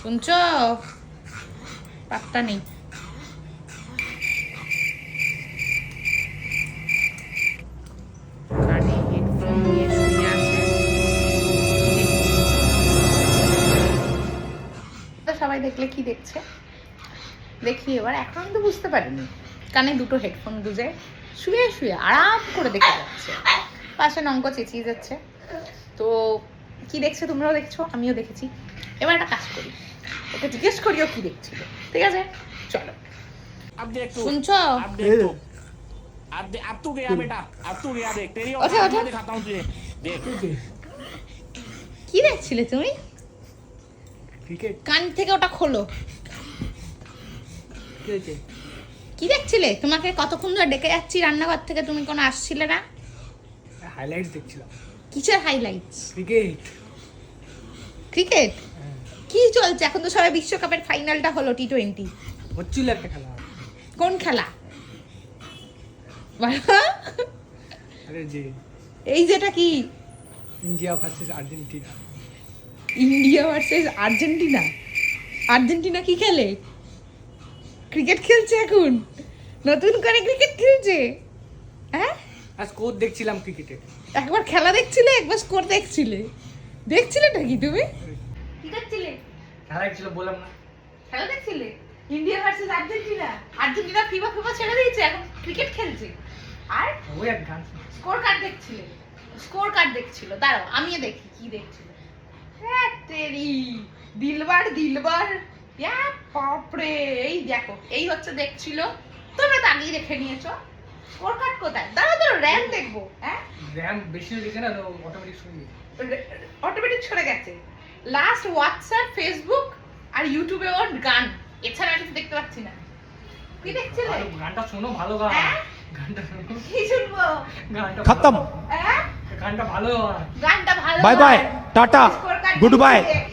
শুনছো? পাত্তা নেই। কানে হেডফোন নিয়ে শুয়ে আছে। সবাই দেখলে কি দেখছে দেখি এবার। এখন তো বুঝতে পারিনি, কানে দুটো হেডফোন গুঁজে শুয়ে শুয়ে আরাম করে দেখে যাচ্ছে। পাশে নঙ্ক চেঁচিয়ে যাচ্ছে। তো কি দেখছে তোমরাও দেখছো, আমিও দেখেছি। এবার একটা কাজ করি, ওকে জিজ্ঞেস করিও কি দেখছিল। ঠিক আছে, চলো। শুনছো? अब तू गया बेटा, अब तू गया। देख तेरी अच्छा, औकात अच्छा। मैं दिखाता हूँ तुझे। देख কি দেখছিলে তুমি? ক্রিকেট কান থেকে ওটা খোলো। কি হয়েছে? কি দেখছিলে? তোমাকে কতক্ষণ ধরে ডেকে যাচ্ছি রান্নাঘর থেকে, তুমি কোনো আসছিলে না। হাইলাইটস দেখছিলাম। কিসের হাইলাইটস? ক্রিকেট ক্রিকেট কি চলছে এখন? তো সবাই বিশ্বকাপের ফাইনালটা হলো, T20 হচ্ছিল একটা খেলা। কোন খেলা? আরে যে এই যেটা কি? India versus Argentina. India versus Argentina. Argentina কি খেলে? ক্রিকেট খেলছে এখন, নতুন করে ক্রিকেট খেলছে। হ্যাঁ, আর স্কোর দেখছিলাম ক্রিকেটে। একবার খেলা দেখছিলে, একবার স্কোর দেখছিলে। দেখছিলে নাকি তুমি? কি দেখছিলে? খেলা ছিল বললাম না। খেলা দেখছিলে India versus Argentina. Argentina FIFA ছেড়ে দিয়েছে, এখন ক্রিকেট খেলছে। আর ওই এক গান স্কোর কার্ড দেখছিলে? স্কোর কার্ড দেখছিল। দাঁড়াও আমিও দেখি কি দেখছিল। হ্যাঁ তেরি, দিলবার দিলবার, ইয়া বাপরে। এই দেখো, এই হচ্ছে দেখছিল। তোমরা তো আগেই দেখে নিয়েছো। স্কোর কার্ড কোথায়? দাঁড়াও দাঁড়াও, র্যাম দেখবো। হ্যাঁ, র্যাম বেশি হয়ে গেছে না, তো অটোমেটিক সরে গেছে। অটোমেটিক সরে গেছে। লাস্ট হোয়াটসঅ্যাপ, ফেসবুক আর ইউটিউবে ওর গান, এছাড়া কিছু দেখতে পাচ্ছি না। কি দেখছিলে? আর গানটা শোনো, ভালো গান। হ্যাঁ? গানটা শোনো, কি শুনবো? গানটা खत्म। হ্যাঁ, গানটা ভালো হয়। গানটা ভালো। बाय बाय, হয়। Tata, score card goodbye. দেখছিলে?